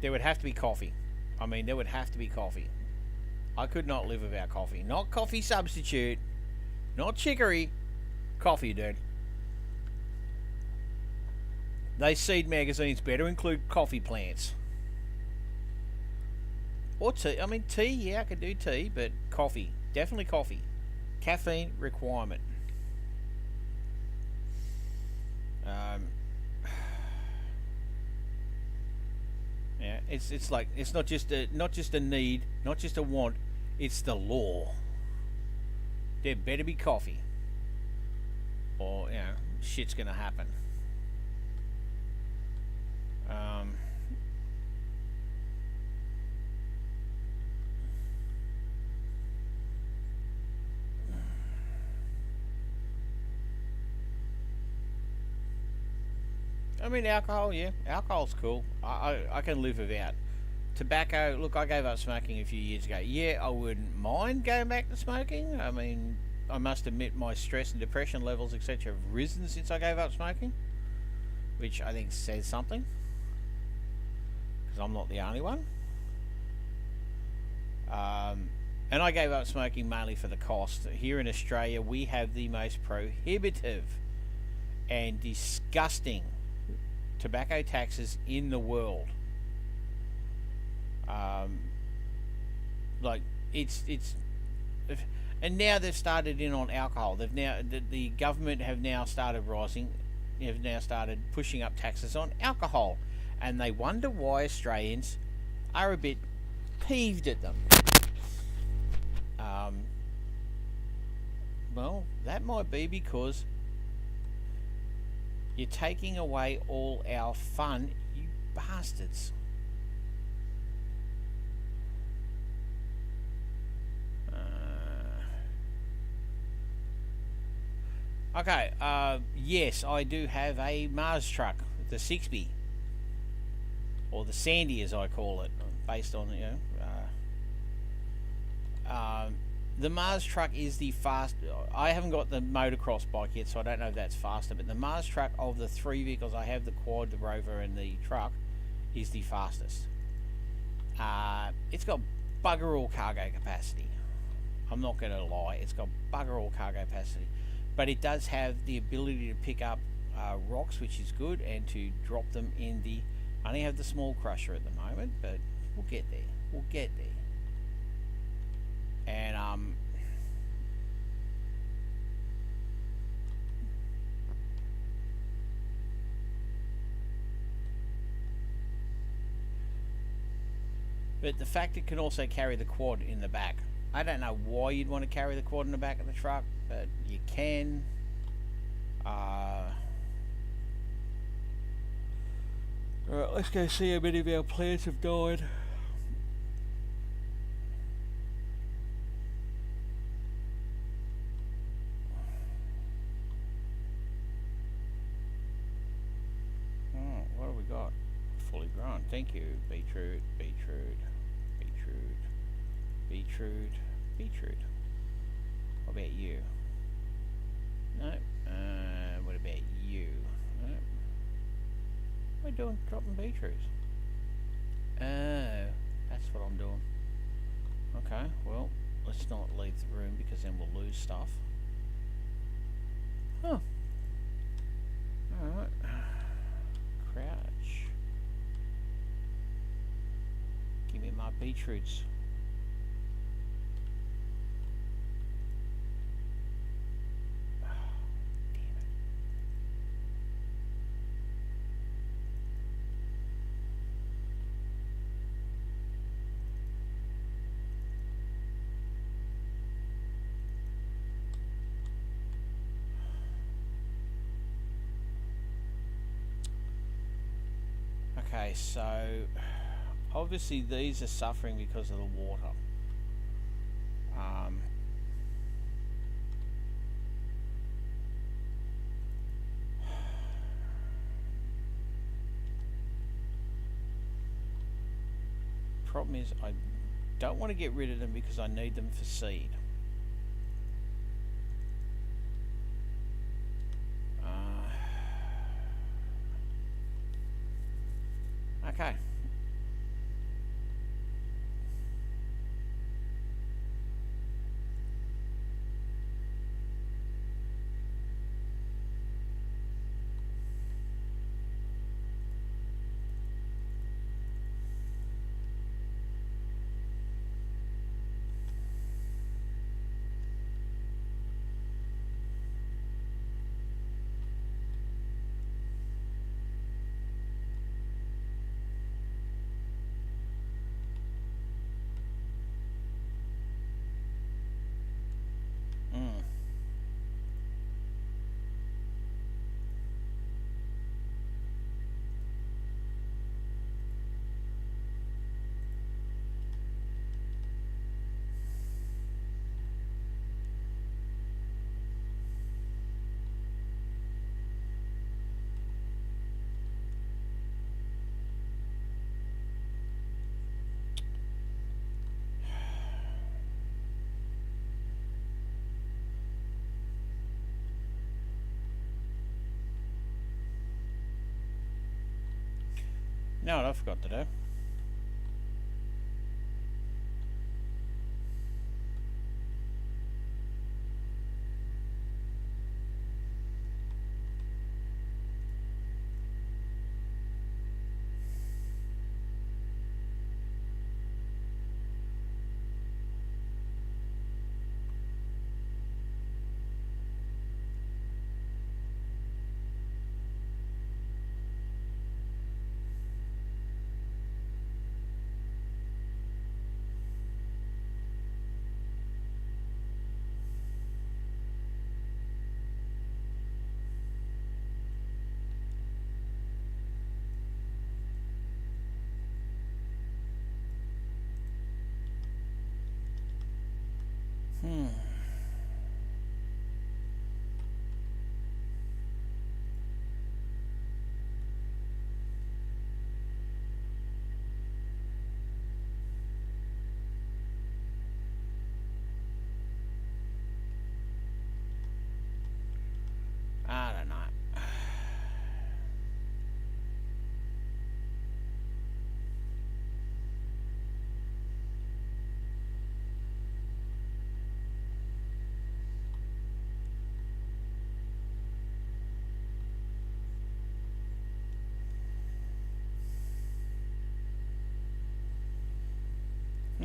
there would have to be coffee. I mean, there would have to be coffee. I could not live without coffee. Not coffee substitute, not chicory, coffee, dude. They seed magazines better include coffee plants. Or tea. I mean, tea, yeah, I could do tea, but coffee. Definitely coffee. Caffeine requirement. Yeah, it's like, it's not just a need, not just a want, it's the law. There better be coffee, or shit's gonna happen. I mean, alcohol, yeah, alcohol's cool. I can live without. Tobacco, look, I gave up smoking a few years ago. Yeah, I wouldn't mind going back to smoking. I mean, I must admit my stress and depression levels, etc., have risen since I gave up smoking, which I think says something, because I'm not the only one. And I gave up smoking mainly for the cost. Here in Australia, we have the most prohibitive and disgusting tobacco taxes in the world. Like it's and now they've started in on alcohol. The government have now started pushing up taxes on alcohol, and they wonder why Australians are a bit peeved at them. Well, that might be because you're taking away all our fun, you bastards. Okay, yes, I do have a Mars truck, the 6B, or the Sandy as I call it, based on, the Mars truck is the fast. I haven't got the motocross bike yet, so I don't know if that's faster, but the Mars truck of the 3 vehicles I have, the quad, the rover, and the truck, is the fastest. It's got bugger all cargo capacity. I'm not going to lie, it's got bugger all cargo capacity. But it does have the ability to pick up rocks, which is good, and to drop them in the I only have the small crusher at the moment, but we'll get there. We'll get there. And but the fact it can also carry the quad in the back. I don't know why you'd want to carry the quad in the back of the truck, but you can. Alright, let's go see how many of our plants have died. Oh, what have we got? Fully grown. Thank you. Beetroot, beetroot, beetroot, beetroot, beetroot. What about you? No. What about you? No. What are we doing? Dropping beetroots. Oh, that's what I'm doing. Okay, well, let's not leave the room because then we'll lose stuff. Huh. Alright. Crouch. Give me my beetroots. Okay, so obviously these are suffering because of the water. Problem is I don't want to get rid of them because I need them for seed. Okay. Now what I forgot to do. I don't know.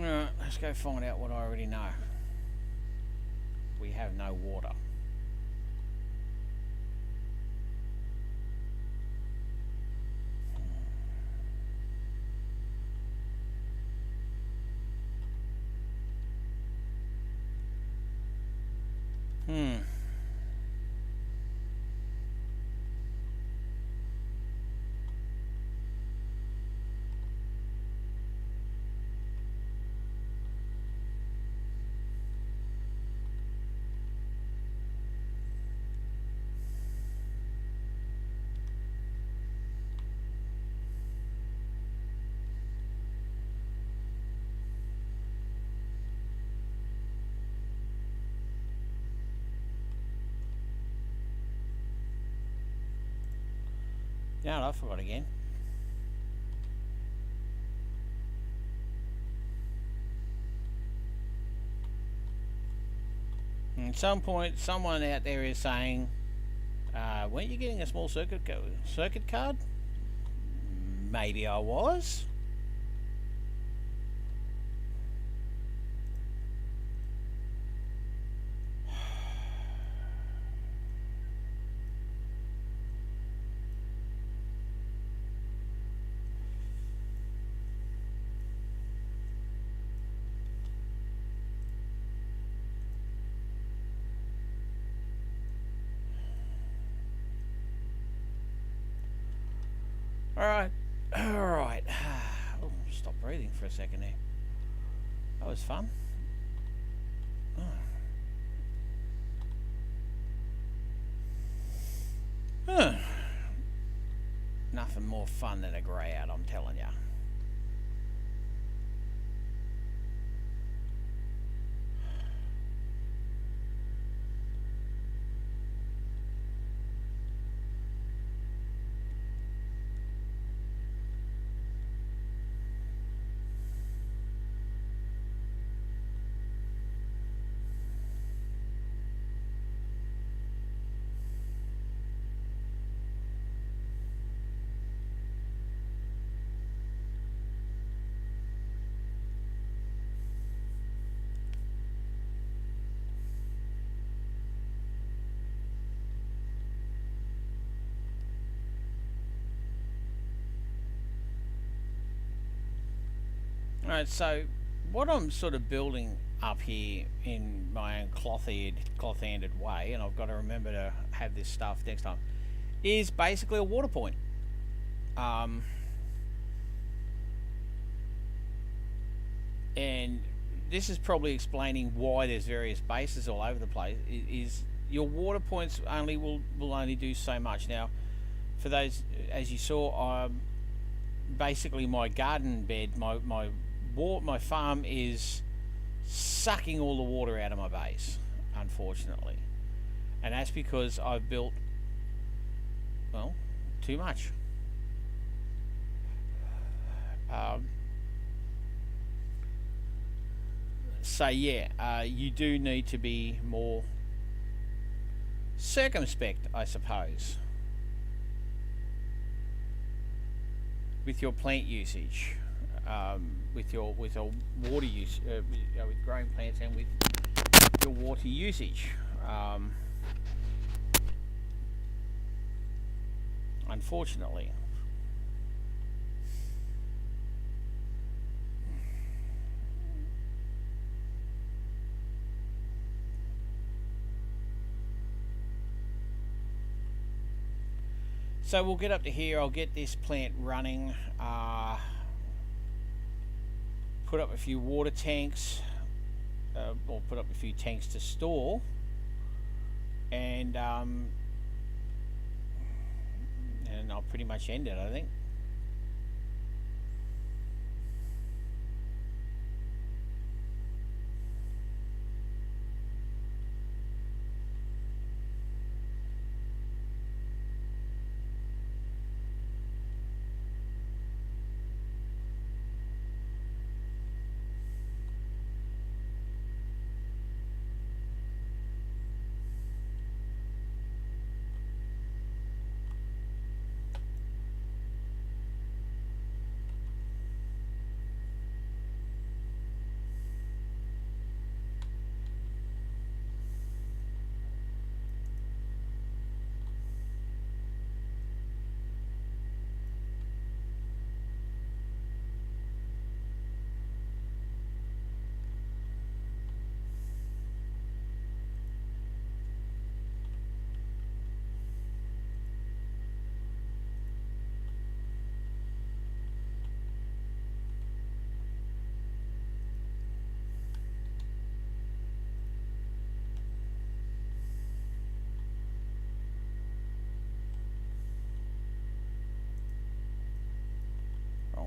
Alright, let's go find out what I already know. We have no water. No, I forgot again. At some point, someone out there is saying, weren't you getting a small circuit card? Maybe I was. Alright. Alright. Oh, stop breathing for a second there. That was fun. Oh. Nothing more fun than a grey out, I'm telling ya. Alright, so what I'm sort of building up here in my own cloth-handed way, and I've got to remember to have this stuff next time, is basically a water point. And this is probably explaining why there's various bases all over the place. Is your water points will only do so much. Now, for those, as you saw, basically my garden bed, my farm is sucking all the water out of my base, unfortunately, and that's because I've built, well, too much. So yeah, you do need to be more circumspect, I suppose, with your plant usage, with your water use, with growing plants, and with your water usage. Unfortunately. So we'll get up to here, I'll get this plant running, put up a few water tanks, or put up a few tanks to store, and I'll pretty much end it, I think.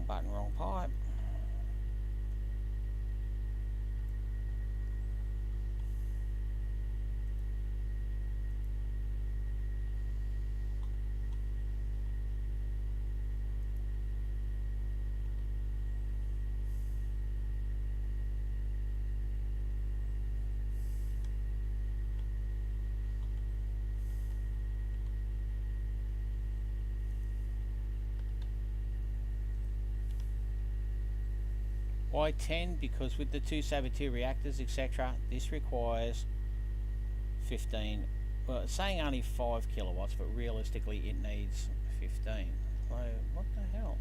button, wrong pipe. Why 10? Because with the two Saboteur reactors, etc., this requires 15. Well, it's saying only 5 kilowatts, but realistically it needs 15. So, what the hell?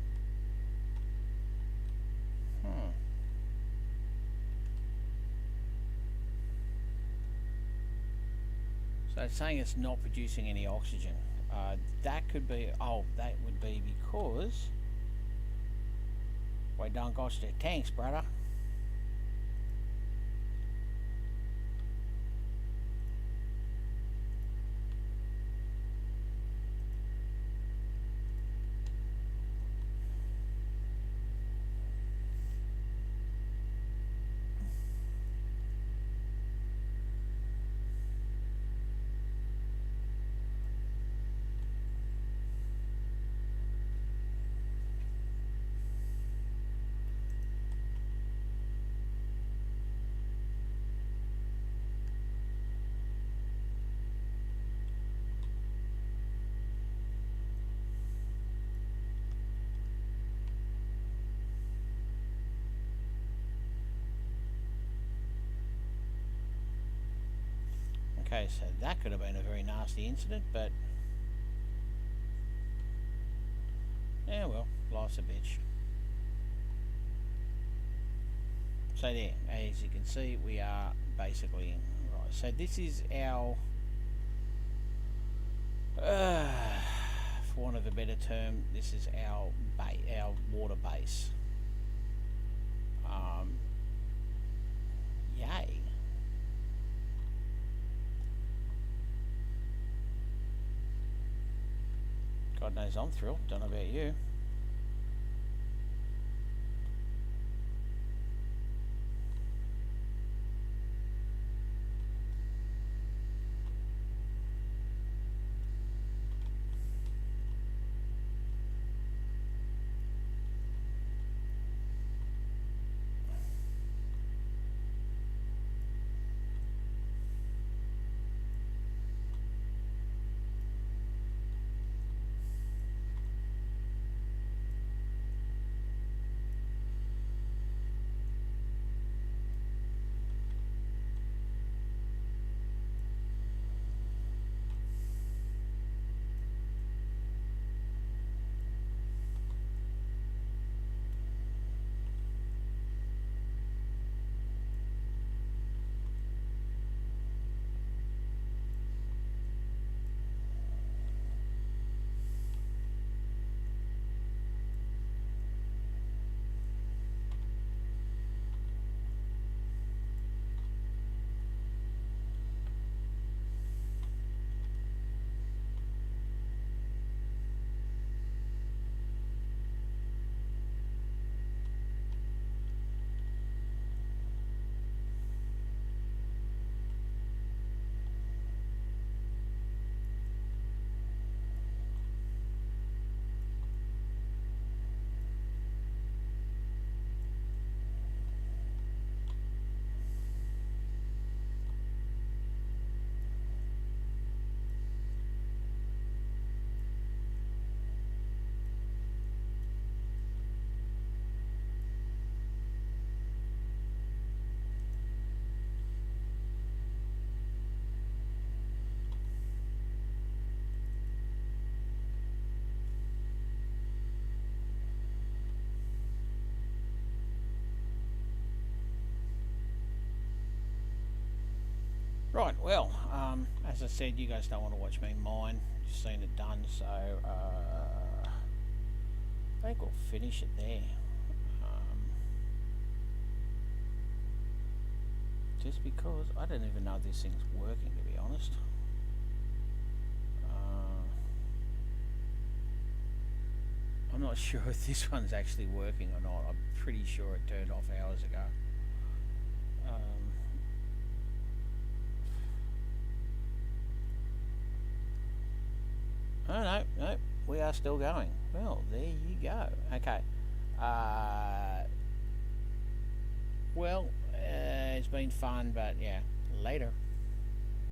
So it's saying it's not producing any oxygen. That could be, that would be because we don't got the tanks, brother. Okay, so that could have been a very nasty incident, but yeah, well, life's a bitch. So there, as you can see, we are basically right. So this is our, for want of a better term, this is our water base. Yay. God knows I'm thrilled. Don't know about you. Right, well, as I said, you guys don't want to watch me mine. You've seen it done, so I think we'll finish it there. Just because I don't even know this thing's working, to be honest. I'm not sure if this one's actually working or not. I'm pretty sure it turned off hours ago. Oh no, no, we are still going. Well, there you go. Okay. Well, it's been fun, but yeah, later.